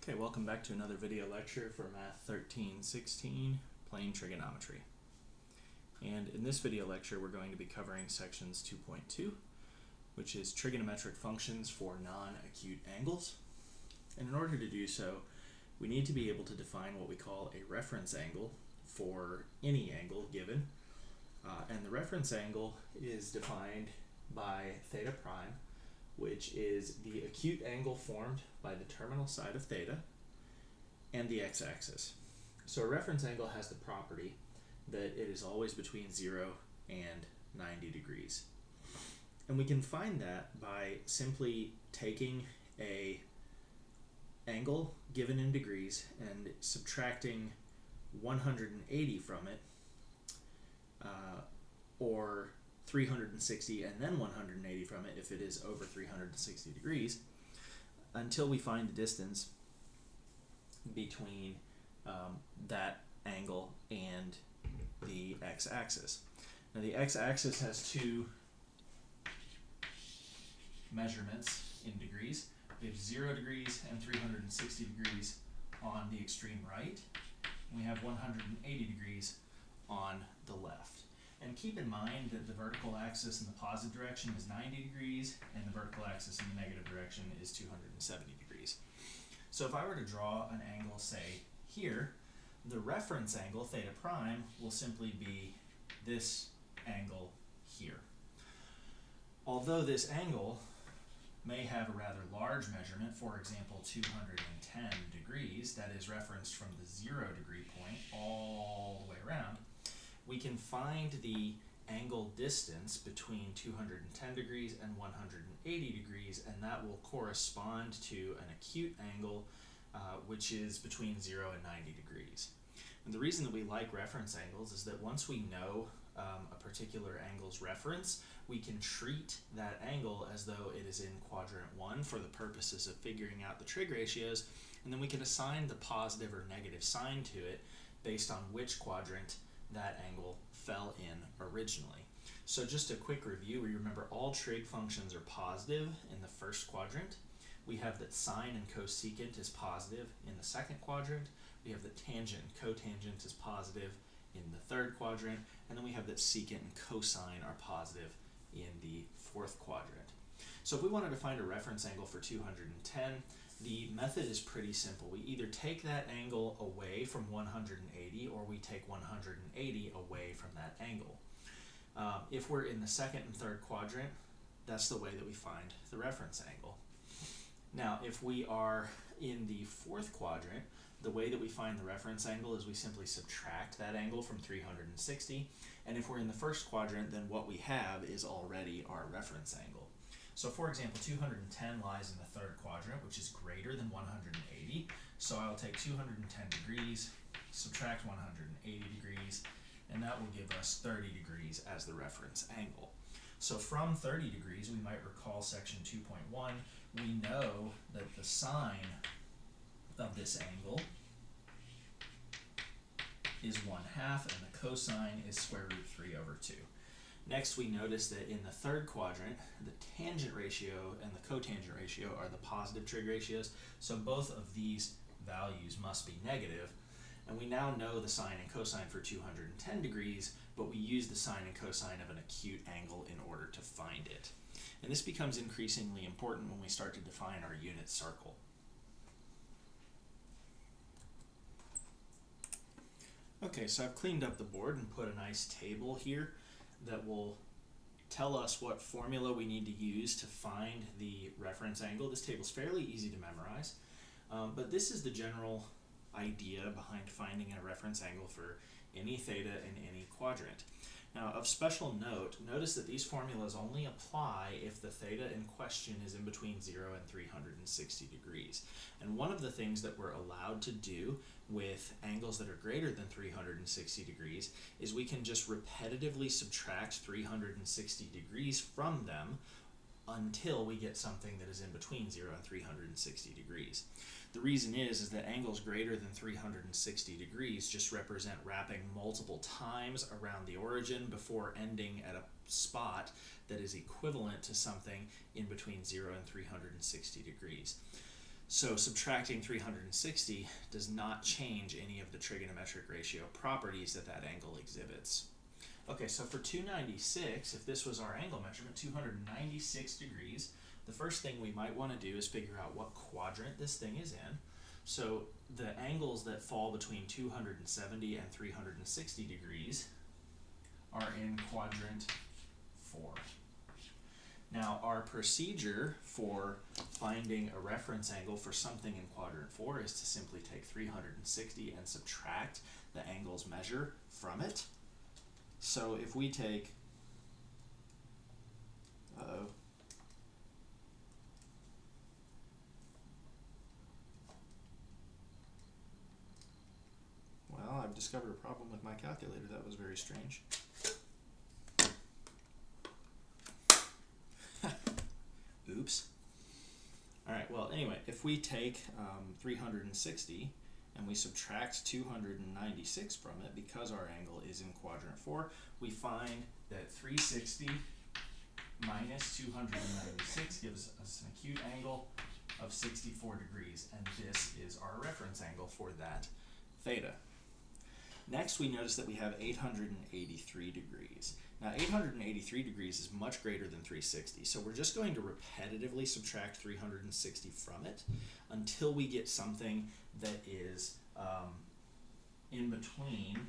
Okay, welcome back to another video lecture for Math 1316, Plane Trigonometry. And in this video lecture, we're going to be covering sections 2.2, which is trigonometric functions for non-acute angles. And in order to do so, we need to be able to define what we call a reference angle for any angle given. And the reference angle is defined by theta prime, which is the acute angle formed by the terminal side of theta and the x-axis. So a reference angle has the property that it is always between 0 and 90 degrees. And we can find that by simply taking a angle given in degrees and subtracting 180 from it, or 360 and then 180 from it if it is over 360 degrees, until we find the distance between that angle and the x-axis. Now the x-axis has two measurements in degrees. We have 0 degrees and 360 degrees on the extreme right. We have 180 degrees on the left. And keep in mind that the vertical axis in the positive direction is 90 degrees and the vertical axis in the negative direction is 270 degrees. So if I were to draw an angle, say, here, the reference angle, theta prime, will simply be this angle here. Although this angle may have a rather large measurement, for example, 210 degrees, that is referenced from the 0 degree point all the way around, we can find the angle distance between 210 degrees and 180 degrees, and that will correspond to an acute angle, which is between 0 and 90 degrees. And the reason that we like reference angles is that once we know a particular angle's reference, we can treat that angle as though it is in quadrant 1 for the purposes of figuring out the trig ratios, and then we can assign the positive or negative sign to it based on which quadrant that angle fell in originally. So just a quick review, we remember all trig functions are positive in the first quadrant. We have that sine and cosecant is positive in the second quadrant. We have that tangent and cotangent is positive in the third quadrant. And then we have that secant and cosine are positive in the fourth quadrant. So if we wanted to find a reference angle for 210, the method is pretty simple. We either take that angle away from 180 or we take 180 away from that angle. If we're in the second and third quadrant, that's the way that we find the reference angle. Now, if we are in the fourth quadrant, the way that we find the reference angle is we simply subtract that angle from 360. And if we're in the first quadrant, then what we have is already our reference angle. So for example, 210 lies in the third quadrant, which is greater than 180. So I'll take 210 degrees, subtract 180 degrees, and that will give us 30 degrees as the reference angle. So from 30 degrees, we might recall section 2.1, we know that the sine of this angle is 1/2 and the cosine is square root 3 over 2. Next, we notice that in the third quadrant, the tangent ratio and the cotangent ratio are the positive trig ratios, so both of these values must be negative. And we now know the sine and cosine for 210 degrees, but we use the sine and cosine of an acute angle in order to find it. And this becomes increasingly important when we start to define our unit circle. Okay, so I've cleaned up the board and put a nice table here that will tell us what formula we need to use to find the reference angle. This table is fairly easy to memorize, but this is the general idea behind finding a reference angle for any theta in any quadrant. Now, of special note, notice that these formulas only apply if the theta in question is in between 0 and 360 degrees. And one of the things that we're allowed to do with angles that are greater than 360 degrees is we can just repetitively subtract 360 degrees from them until we get something that is in between 0 and 360 degrees. The reason is that angles greater than 360 degrees just represent wrapping multiple times around the origin before ending at a spot that is equivalent to something in between 0 and 360 degrees. So subtracting 360 does not change any of the trigonometric ratio properties that that angle exhibits. Okay, so for 296, if this was our angle measurement, 296 degrees, the first thing we might want to do is figure out what quadrant this thing is in. So the angles that fall between 270 and 360 degrees are in quadrant 4. Now our procedure for finding a reference angle for something in quadrant 4 is to simply take 360 and subtract the angle's measure from it. So if we take, well, I've discovered a problem with my calculator. That was very strange. Oops. Alright, well, anyway, if we take 360 and we subtract 296 from it, because our angle is in quadrant 4, we find that 360 minus 296 gives us an acute angle of 64 degrees, and this is our reference angle for that theta. Next, we notice that we have 883 degrees. Now, 883 degrees is much greater than 360, so we're just going to repetitively subtract 360 from it until we get something that is in between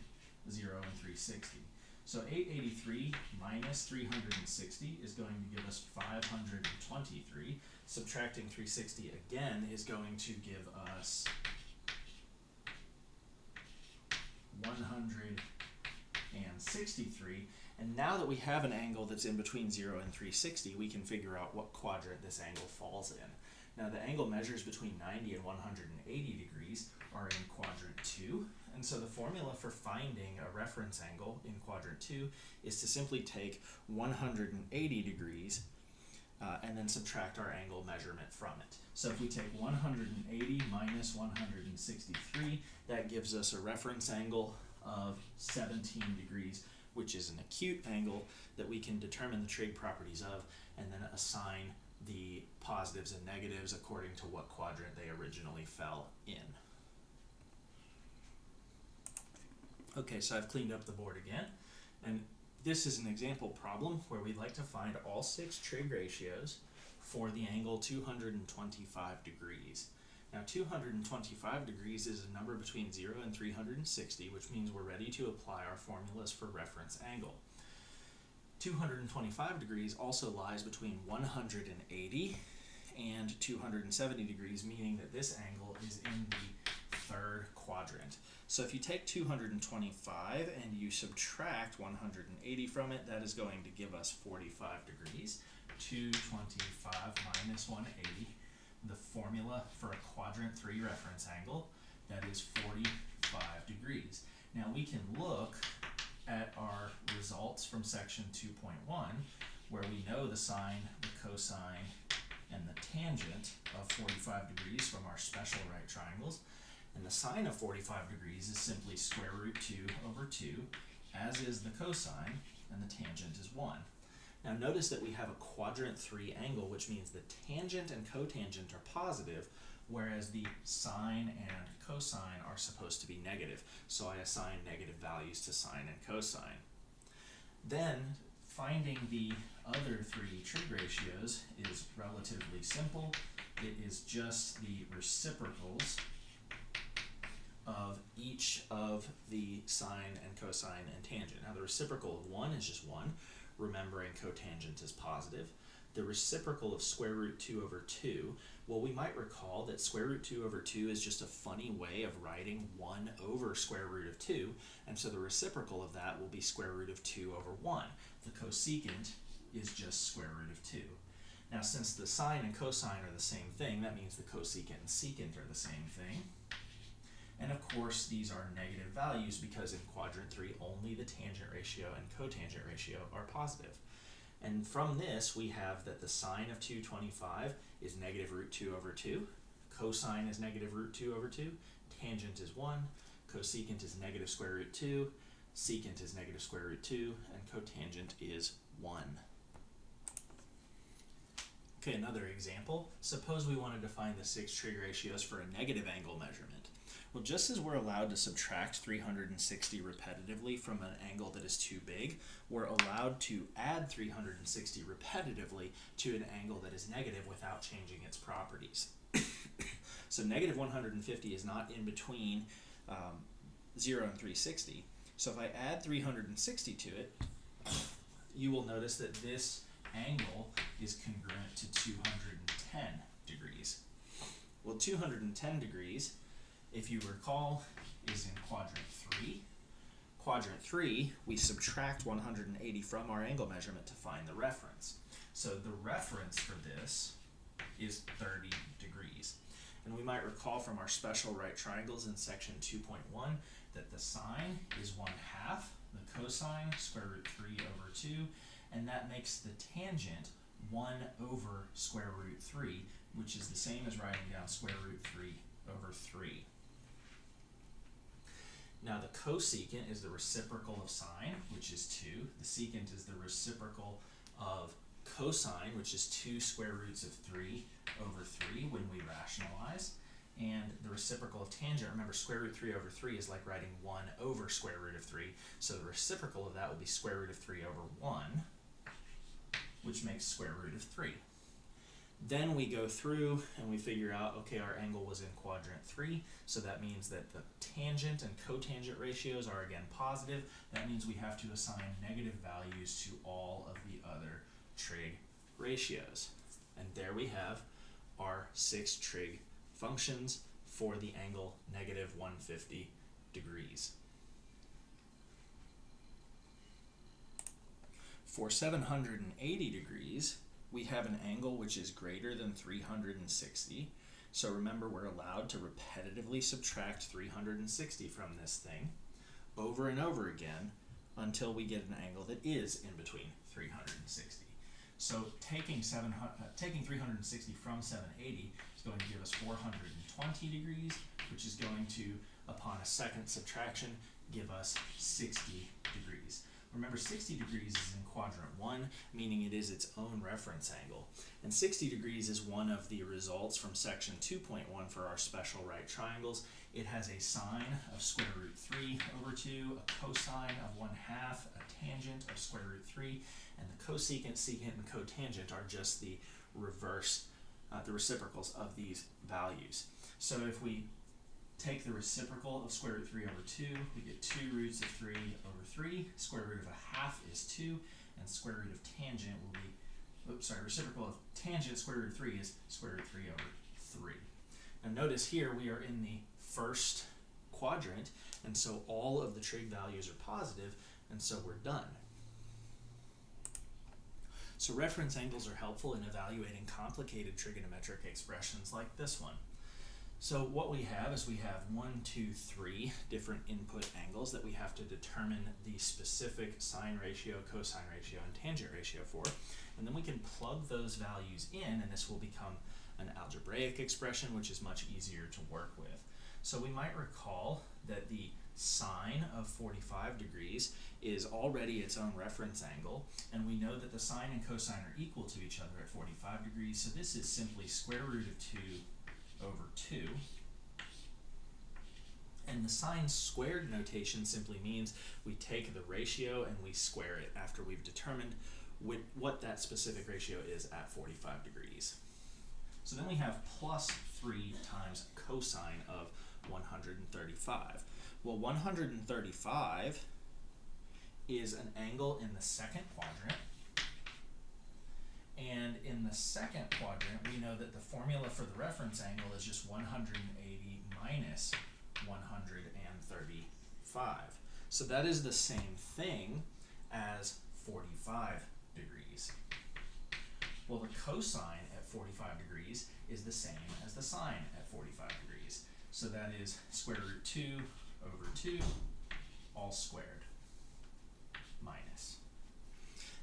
0 and 360. So 883 minus 360 is going to give us 523. Subtracting 360 again is going to give us 163, and now that we have an angle that's in between 0 and 360, we can figure out what quadrant this angle falls in. Now the angle measures between 90 and 180 degrees are in quadrant 2, and so the formula for finding a reference angle in quadrant 2 is to simply take 180 degrees and then subtract our angle measurement from it. So if we take 180 minus 163, that gives us a reference angle of 17 degrees, which is an acute angle that we can determine the trig properties of and then assign the positives and negatives according to what quadrant they originally fell in. Okay, so I've cleaned up the board again, and this is an example problem where we'd like to find all 6 trig ratios for the angle 225 degrees. Now 225 degrees is a number between 0 and 360, which means we're ready to apply our formulas for reference angle. 225 degrees also lies between 180 and 270 degrees, meaning that this angle is in the 3rd quadrant. So if you take 225 and you subtract 180 from it, that is going to give us 45 degrees. 225 minus 180, the formula for a quadrant 3 reference angle, that is 45 degrees. Now we can look at our results from section 2.1, where we know the sine, the cosine, and the tangent of 45 degrees from our special right triangles. And the sine of 45 degrees is simply square root 2 over 2, as is the cosine, and the tangent is 1. Now notice that we have a quadrant 3 angle, which means the tangent and cotangent are positive, whereas the sine and cosine are supposed to be negative. So I assign negative values to sine and cosine. Then finding the other 3 trig ratios is relatively simple. It is just the reciprocals of each of the sine and cosine and tangent. Now the reciprocal of 1 is just 1, remembering cotangent is positive. The reciprocal of square root 2 over 2, well, we might recall that square root 2 over 2 is just a funny way of writing 1 over square root of 2, and so the reciprocal of that will be square root of 2 over 1. The cosecant is just square root of 2. Now since the sine and cosine are the same thing, that means the cosecant and secant are the same thing. And of course, these are negative values because in quadrant 3, only the tangent ratio and cotangent ratio are positive. And from this, we have that the sine of 225 is negative root 2 over 2, cosine is negative root 2 over 2, tangent is 1, cosecant is negative square root 2, secant is negative square root 2, and cotangent is 1. Okay, another example. Suppose we wanted to find the 6 trig ratios for a negative angle measurement. Well, just as we're allowed to subtract 360 repetitively from an angle that is too big, we're allowed to add 360 repetitively to an angle that is negative without changing its properties. So negative 150 is not in between 0 and 360. So if I add 360 to it, you will notice that this angle is congruent to 210 degrees. Well, 210 degrees, if you recall, is in quadrant 3. Quadrant 3, we subtract 180 from our angle measurement to find the reference. So the reference for this is 30 degrees. And we might recall from our special right triangles in section 2.1 that the sine is 1/2, the cosine square root 3 over 2, and that makes the tangent 1 over square root 3, which is the same as writing down square root 3 over 3. Now the cosecant is the reciprocal of sine, which is 2. The secant is the reciprocal of cosine, which is 2 square roots of 3 over 3 when we rationalize. And the reciprocal of tangent, remember square root 3 over 3 is like writing 1 over square root of 3. So the reciprocal of that will be square root of 3 over 1, which makes square root of 3. Then we go through and we figure out, okay, our angle was in quadrant 3, so that means that the tangent and cotangent ratios are again positive. That means we have to assign negative values to all of the other trig ratios. And there we have our 6 trig functions for the angle negative 150 degrees. For 780 degrees, we have an angle which is greater than 360. So remember, we're allowed to repetitively subtract 360 from this thing over and over again until we get an angle that is in between 360. So taking 360 from 780 is going to give us 420 degrees, which is going to, upon a second subtraction, give us 60 degrees. Remember, 60 degrees is in quadrant 1, meaning it is its own reference angle. And 60 degrees is one of the results from section 2.1 for our special right triangles. It has a sine of square root 3 over 2, a cosine of 1/2, a tangent of square root 3, and the cosecant, secant, and cotangent are just the reverse, the reciprocals of these values. So if we take the reciprocal of square root 3 over 2, we get 2 roots of 3 over 3. Square root of 1/2 is 2, and square root of tangent will be, reciprocal of tangent square root of 3 is square root 3 over 3. Now notice here we are in the first quadrant, and so all of the trig values are positive, and so we're done. So reference angles are helpful in evaluating complicated trigonometric expressions like this one. So what we have is we have 1, 2, 3 different input angles that we have to determine the specific sine ratio, cosine ratio, and tangent ratio for. And then we can plug those values in, and this will become an algebraic expression, which is much easier to work with. So we might recall that the sine of 45 degrees is already its own reference angle, and we know that the sine and cosine are equal to each other at 45 degrees, so this is simply square root of 2 over 2. And the sine squared notation simply means we take the ratio and we square it after we've determined what that specific ratio is at 45 degrees. So then we have plus 3 times cosine of 135. Well, 135 is an angle in the second quadrant. And in the second quadrant, we know that the formula for the reference angle is just 180 minus 135. So that is the same thing as 45 degrees. Well, the cosine at 45 degrees is the same as the sine at 45 degrees. So that is square root 2 over 2, all squared, minus.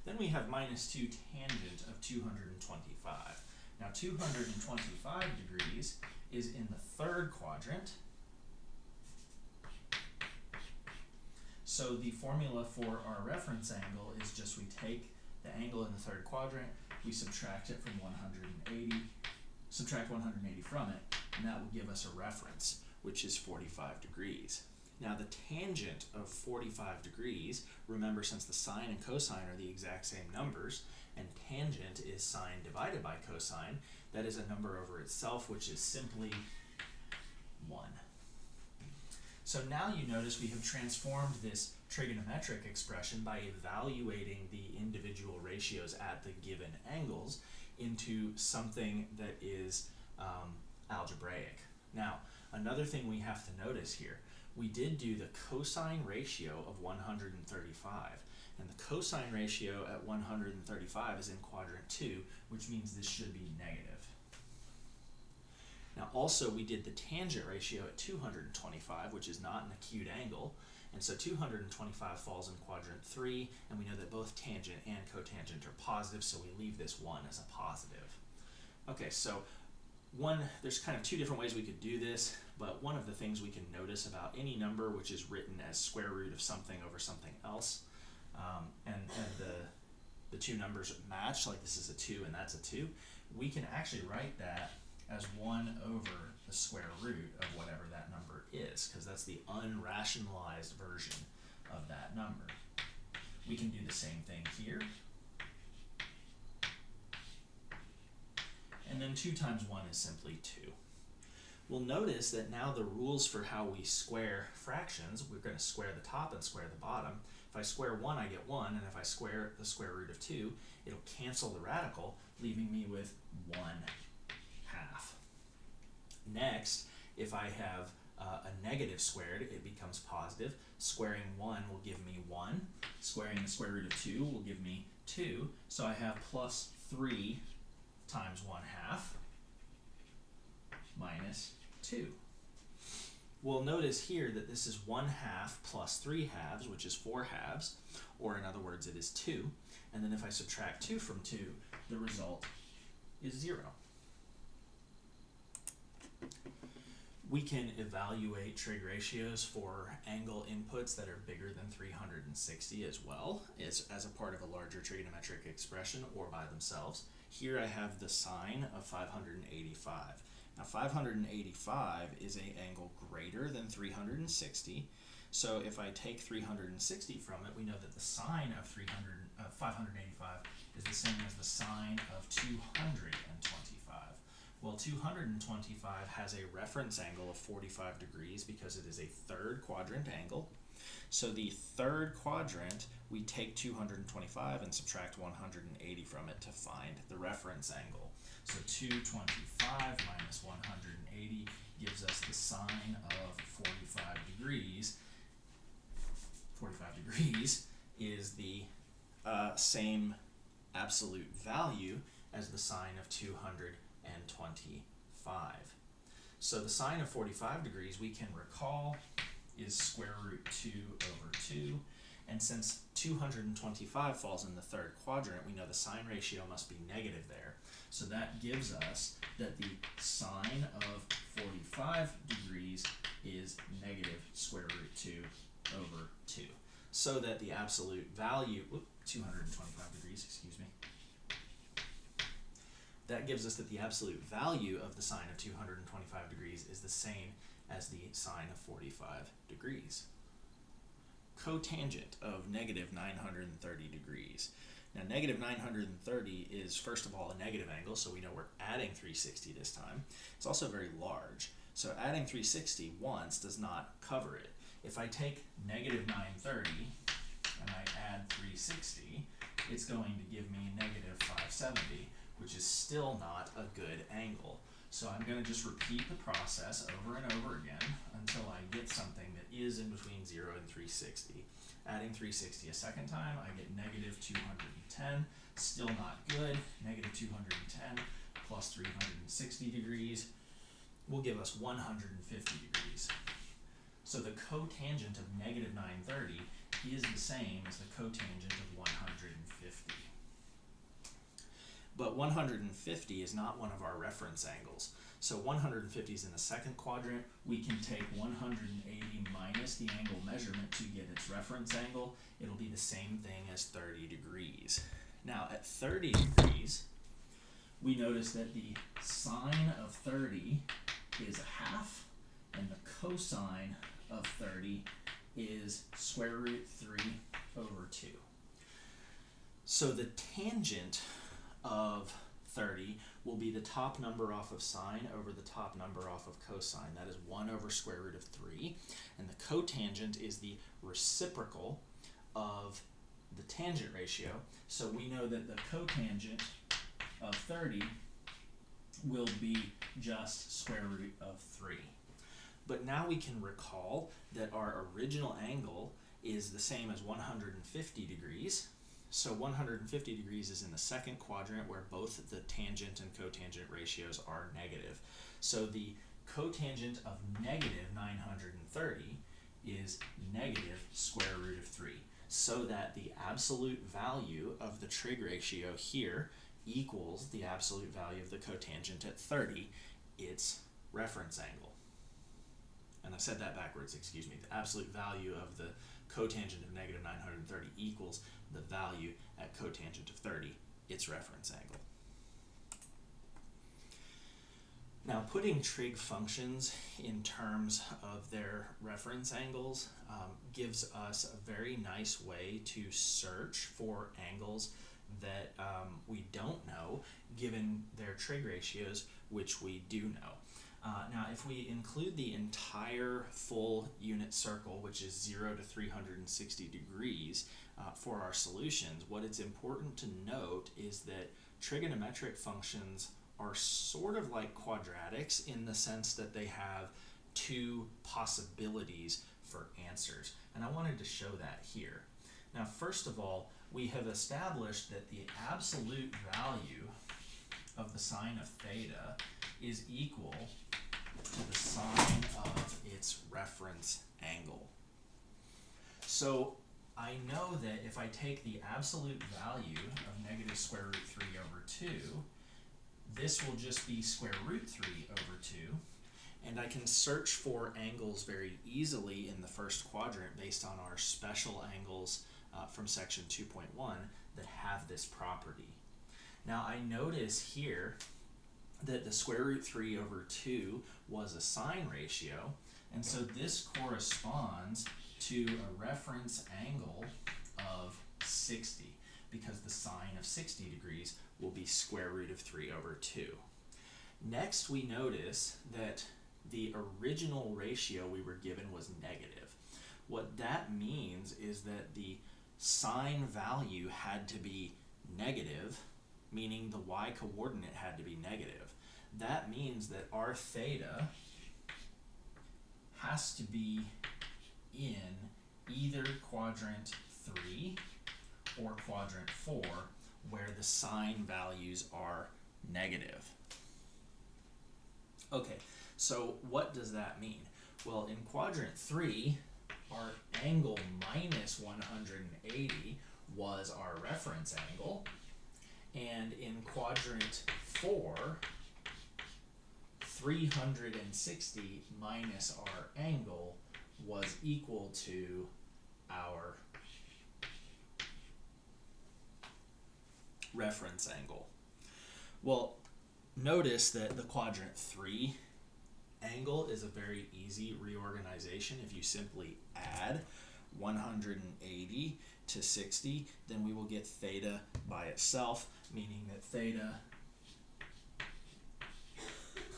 Then we have minus 2 tangent of 225. Now 225 degrees is in the third quadrant. So the formula for our reference angle is just we take the angle in the third quadrant, we subtract it from 180, subtract 180 from it, and that will give us a reference, which is 45 degrees. Now the tangent of 45 degrees, remember since the sine and cosine are the exact same numbers, and tangent is sine divided by cosine, that is a number over itself, which is simply 1. So now you notice we have transformed this trigonometric expression by evaluating the individual ratios at the given angles into something that is algebraic. Now, another thing we have to notice here, we did do the cosine ratio of 135, and the cosine ratio at 135 is in quadrant 2, which means this should be negative. Now also we did the tangent ratio at 225, which is not an acute angle, and so 225 falls in quadrant 3, and we know that both tangent and cotangent are positive, so we leave this 1 as a positive. Okay, so there's kind of two different ways we could do this, but one of the things we can notice about any number which is written as square root of something over something else, and the two numbers match, like this is a 2 and that's a 2, we can actually write that as 1 over the square root of whatever that number is, because that's the unrationalized version of that number. We can do the same thing here. And then 2 times 1 is simply 2. We'll notice that now the rules for how we square fractions, we're going to square the top and square the bottom. If I square 1, I get 1, and if I square the square root of 2, it'll cancel the radical, leaving me with 1/2. Next, if I have a negative squared, it becomes positive. Squaring 1 will give me 1. Squaring the square root of 2 will give me 2. So I have plus 3 times 1/2 minus 2. We'll notice here that this is 1/2 plus 3/2, which is 4/2, or in other words, it is 2. And then if I subtract 2 from 2, the result is 0. We can evaluate trig ratios for angle inputs that are bigger than 360 as well, as a part of a larger trigonometric expression or by themselves. Here I have the sine of 585. Now 585 is an angle greater than 360, so if I take 360 from it, we know that the sine of 585 is the same as the sine of 225. Well, 225 has a reference angle of 45 degrees because it is a third quadrant angle. So the third quadrant, we take 225 and subtract 180 from it to find the reference angle. So 225 minus 180 gives us the sine of 45 degrees. 45 degrees is the same absolute value as the sine of 225. So the sine of 45 degrees, we can recall, is square root 2 over 2. And since 225 falls in the third quadrant, we know the sine ratio must be negative there. So that gives us that the sine of 45 degrees is negative square root 2 over 2. So that the absolute value, 225 degrees, excuse me. That gives us that the absolute value of the sine of 225 degrees is the same as the sine of 45 degrees. Cotangent of negative 930 degrees. Now negative 930 is first of all a negative angle, so we know we're adding 360 this time. It's also very large, so adding 360 once does not cover it. If I take negative 930 and I add 360, it's going to give me negative 570, which is still not a good angle. So I'm going to just repeat the process over and over again until I get something that is in between 0 and 360. Adding 360 a second time, I get negative 210, still not good. Negative 210 plus 360 degrees will give us 150 degrees. So the cotangent of negative 930 is the same as the cotangent of 150. But 150 is not one of our reference angles. So 150 is in the second quadrant. We can take 180 minus the angle measurement to get its reference angle. It'll be the same thing as 30 degrees. Now at 30 degrees, we notice that the sine of 30 is a half, and the cosine of 30 is square root 3 over 2. So the tangent of 30 will be the top number off of sine over the top number off of cosine. That is 1 over square root of 3. And the cotangent is the reciprocal of the tangent ratio. So we know that the cotangent of 30 will be just square root of 3. But now we can recall that our original angle is the same as 150 degrees. So 150 degrees is in the second quadrant where both the tangent and cotangent ratios are negative. So the cotangent of negative 930 is negative square root of 3. So that the absolute value of the trig ratio here equals the absolute value of the cotangent at 30, its reference angle. And I said that backwards, excuse me. The absolute value of the cotangent of negative 930 equals the value at cotangent of 30, its reference angle. Now, putting trig functions in terms of their reference angles gives us a very nice way to search for angles that we don't know, given their trig ratios, which we do know. Now, if we include the entire full unit circle, which is 0 to 360 degrees, for our solutions, what it's important to note is that trigonometric functions are sort of like quadratics in the sense that they have two possibilities for answers. And I wanted to show that here. Now, first of all, we have established that the absolute value of the sine of theta is equal to the sine of its reference angle. So I know that if I take the absolute value of negative square root 3 over 2, this will just be square root 3 over 2, and I can search for angles very easily in the first quadrant based on our special angles from section 2.1 that have this property. Now I notice here that the square root 3 over 2 was a sine ratio, and so this corresponds to a reference angle of 60, because the sine of 60 degrees will be square root of 3 over 2. Next, we notice that the original ratio we were given was negative. What that means is that the sine value had to be negative, meaning the y coordinate had to be negative. That means that our theta has to be in either quadrant 3 or quadrant 4 where the sine values are negative. Okay, so what does that mean? Well, in quadrant 3, our angle minus 180 was our reference angle, and in quadrant 4, 360 minus our angle was equal to our reference angle. Well, notice that the quadrant 3 angle is a very easy reorganization. If you simply add 180 to 60, then we will get theta by itself, meaning that theta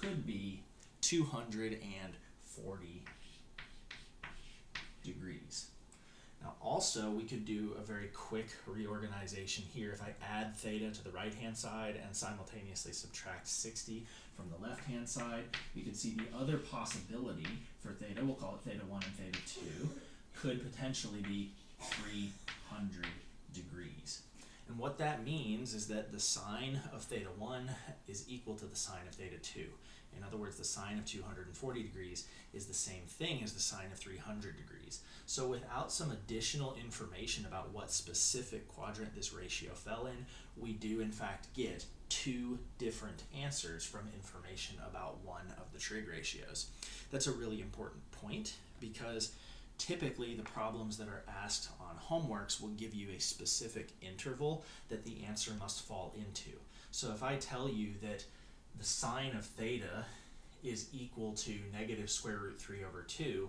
could be 240 degrees. Now also, we could do a very quick reorganization here. If I add theta to the right-hand side and simultaneously subtract 60 from the left-hand side, we could see the other possibility for theta, we'll call it theta 1 and theta 2, could potentially be 300 degrees. And what that means is that the sine of theta 1 is equal to the sine of theta 2. In other words, the sine of 240 degrees is the same thing as the sine of 300 degrees. So without some additional information about what specific quadrant this ratio fell in, we do in fact get two different answers from information about one of the trig ratios. That's a really important point because typically the problems that are asked on homeworks will give you a specific interval that the answer must fall into. So if I tell you that the sine of theta is equal to negative square root 3 over 2,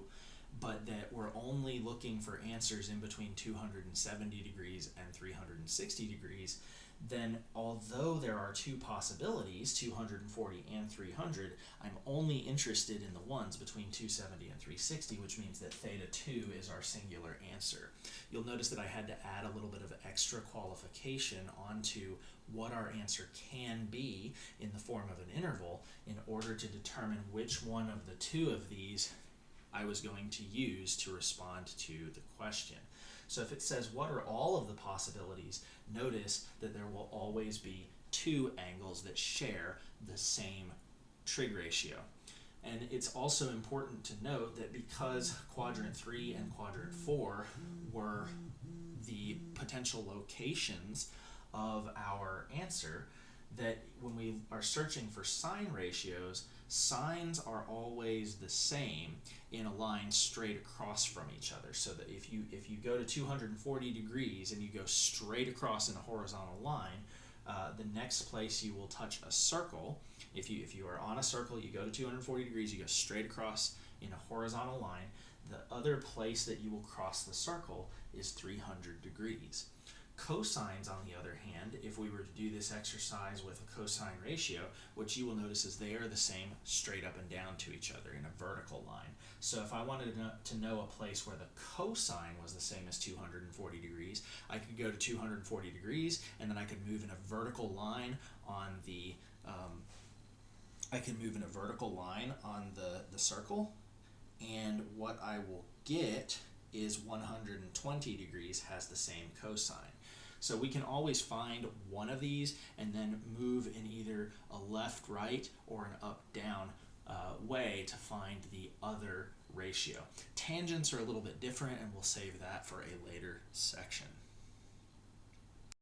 but that we're only looking for answers in between 270 degrees and 360 degrees, then although there are two possibilities, 240 and 300, I'm only interested in the ones between 270 and 360, which means that theta 2 is our singular answer. You'll notice that I had to add a little bit of extra qualification onto what our answer can be in the form of an interval in order to determine which one of the two of these I was going to use to respond to the question. So if it says what are all of the possibilities, notice that there will always be two angles that share the same trig ratio. And it's also important to note that because quadrant 3 and quadrant 4 were the potential locations of our answer, that when we are searching for sine ratios, sines are always the same in a line straight across from each other. So that if you go to 240 degrees and you go straight across in a horizontal line, the next place you will touch a circle, if you are on a circle, you go to 240 degrees, you go straight across in a horizontal line. The other place that you will cross the circle is 300 degrees. Cosines, on the other hand, if we were to do this exercise with a cosine ratio, what you will notice is they are the same straight up and down to each other in a vertical line. So if I wanted to know a place where the cosine was the same as 240 degrees, I could go to 240 degrees, and then I could move in a vertical line on the circle, and what I will get is 120 degrees has the same cosine. So we can always find one of these and then move in either a left-right or an up-down way to find the other ratio. Tangents are a little bit different, and we'll save that for a later section.